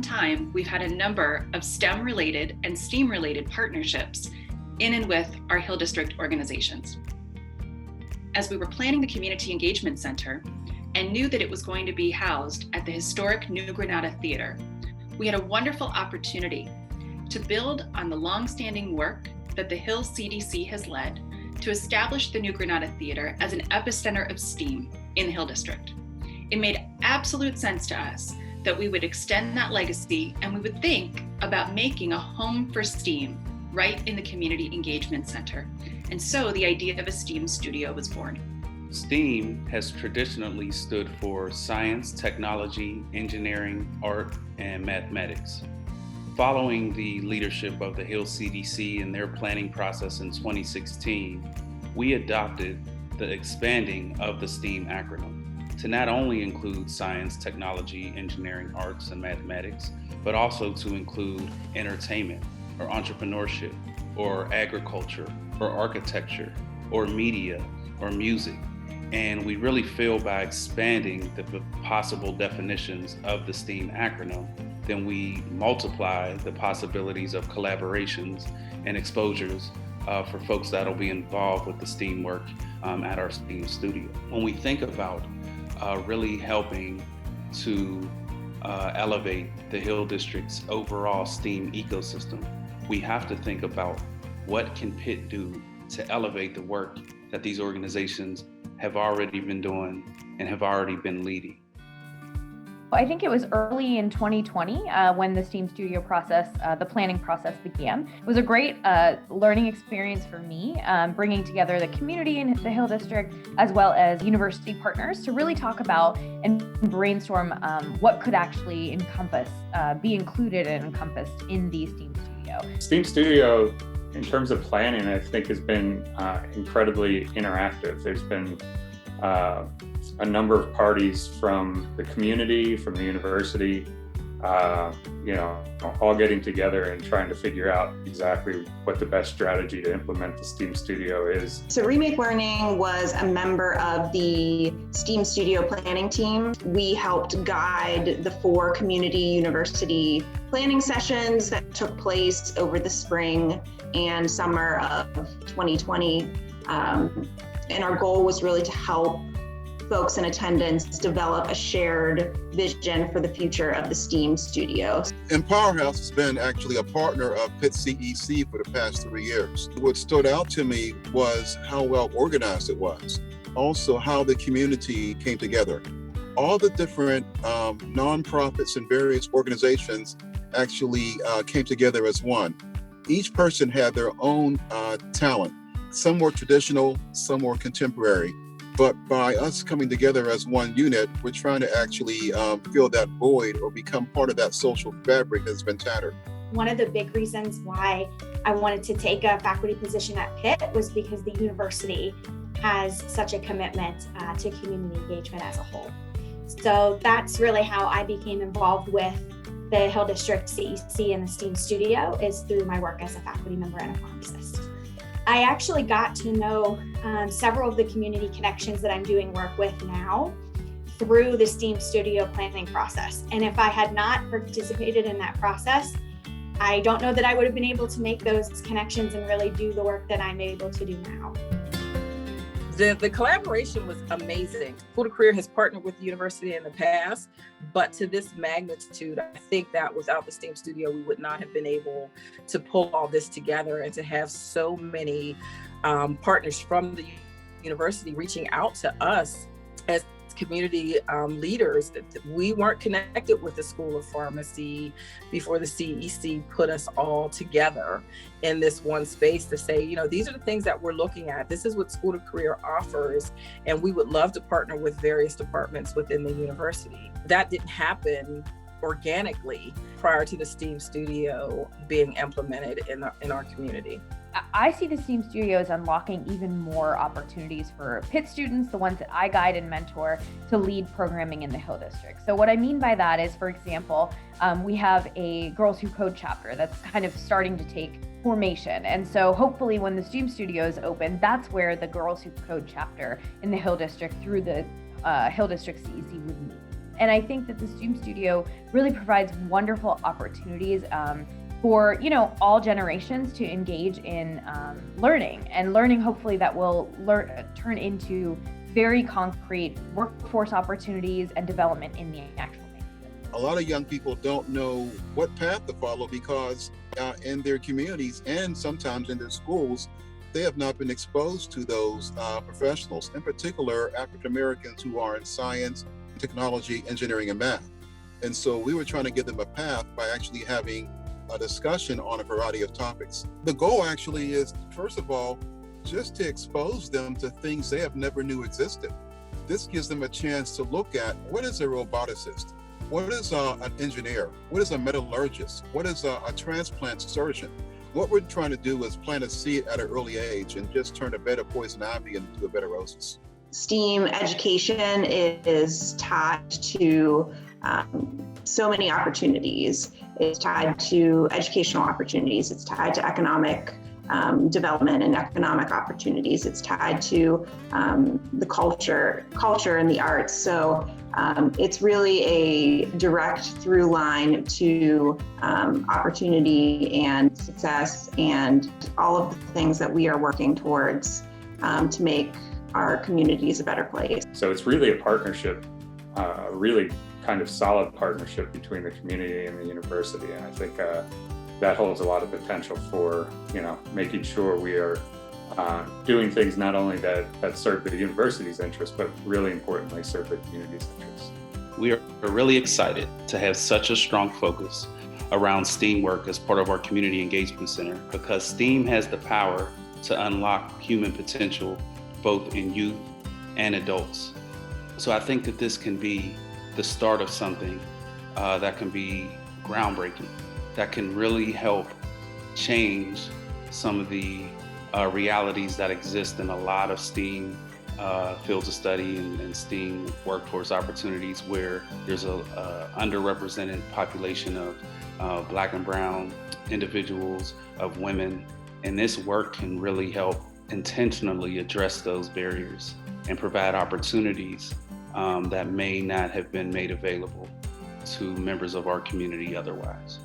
some time, we've had a number of STEM-related and STEAM-related partnerships in and with our Hill District organizations. As we were planning the Community Engagement Center and knew that it was going to be housed at the historic New Granada Theater, we had a wonderful opportunity to build on the longstanding work that the Hill CDC has led to establish the New Granada Theater as an epicenter of STEAM in the Hill District. It made absolute sense to us that we would extend that legacy and we would think about making a home for STEAM right in the Community Engagement Center. And so the idea of a STEAM studio was born. STEAM has traditionally stood for science, technology, engineering, art, and mathematics. Following the leadership of the Hill CDC and their planning process in 2016, we adopted the expanding of the STEAM acronym to not only include science, technology, engineering, arts, and mathematics, but also to include entertainment or entrepreneurship or agriculture or architecture or media or music. And we really feel by expanding the possible definitions of the STEAM acronym, then we multiply the possibilities of collaborations and exposures for folks that'll be involved with the STEAM work at our STEAM studio. When we think about really helping to elevate the Hill District's overall STEAM ecosystem, we have to think about what can Pitt do to elevate the work that these organizations have already been doing and have already been leading. I think it was early in 2020 when the STEAM studio process, the planning process began. It was a great learning experience for me, bringing together the community in the Hill District as well as university partners to really talk about and brainstorm what could actually be included and encompassed in the STEAM studio. STEAM studio, in terms of planning, I think has been incredibly interactive. There's been a number of parties from the community, from the university, all getting together and trying to figure out exactly what the best strategy to implement the STEAM studio is. So Remake Learning was a member of the STEAM studio planning team. We helped guide the 4 community university planning sessions that took place over the spring and summer of 2020. And our goal was really to help folks in attendance develop a shared vision for the future of the STEAM studio. And Powerhouse has been actually a partner of Pitt CEC for the past 3 years. What stood out to me was how well organized it was. Also how the community came together. All the different nonprofits and various organizations actually came together as one. Each person had their own talent. Some more traditional, some more contemporary. But by us coming together as one unit, we're trying to actually fill that void or become part of that social fabric that's been tattered. One of the big reasons why I wanted to take a faculty position at Pitt was because the university has such a commitment to community engagement as a whole. So that's really how I became involved with the Hill District CEC and the STEAM studio, is through my work as a faculty member and a pharmacist. I actually got to know several of the community connections that I'm doing work with now through the STEAM studio planning process. And if I had not participated in that process, I don't know that I would have been able to make those connections and really do the work that I'm able to do now. The collaboration was amazing. School of Career has partnered with the university in the past, but to this magnitude, I think that without the STEAM studio, we would not have been able to pull all this together and to have so many partners from the university reaching out to us as community leaders. We weren't connected with the School of Pharmacy before the CEC put us all together in this one space to say, these are the things that we're looking at. This is what School of Career offers, and we would love to partner with various departments within the university. That didn't happen organically prior to the STEAM studio being implemented in our community. I see the STEAM studio as unlocking even more opportunities for Pitt students, the ones that I guide and mentor, to lead programming in the Hill District. So what I mean by that is, for example, we have a Girls Who Code chapter that's kind of starting to take formation. And so hopefully when the STEAM studio is open, that's where the Girls Who Code chapter in the Hill District through the Hill District CEC would meet. And I think that the STEAM Studio really provides wonderful opportunities for all generations to engage in learning, and learning hopefully that will turn into very concrete workforce opportunities and development in the actual thing. A lot of young people don't know what path to follow because in their communities and sometimes in their schools, they have not been exposed to those professionals, in particular African Americans who are in science, technology, engineering, and math. And so we were trying to give them a path by actually having a discussion on a variety of topics. The goal actually is, first of all, just to expose them to things they have never knew existed. This gives them a chance to look at what is a roboticist, what is an engineer, what is a metallurgist, what is a transplant surgeon. What we're trying to do is plant a seed at an early age and just turn a bed of poison ivy into a bed of roses. STEAM education is tied to so many opportunities. It's tied to educational opportunities. It's tied to economic development and economic opportunities. It's tied to the culture and the arts. So it's really a direct through line to opportunity and success and all of the things that we are working towards to make our communities a better place. So it's really a partnership, a really kind of solid partnership between the community and the university. And I think that holds a lot of potential for, making sure we are doing things not only that serve the university's interests, but really importantly serve the community's interests. We are really excited to have such a strong focus around STEAM work as part of our Community Engagement Center, because STEAM has the power to unlock human potential both in youth and adults. So I think that this can be the start of something that can be groundbreaking, that can really help change some of the realities that exist in a lot of STEAM fields of study and STEAM workforce opportunities, where there's a underrepresented population of Black and Brown individuals, of women. And this work can really help intentionally address those barriers and provide opportunities that may not have been made available to members of our community otherwise.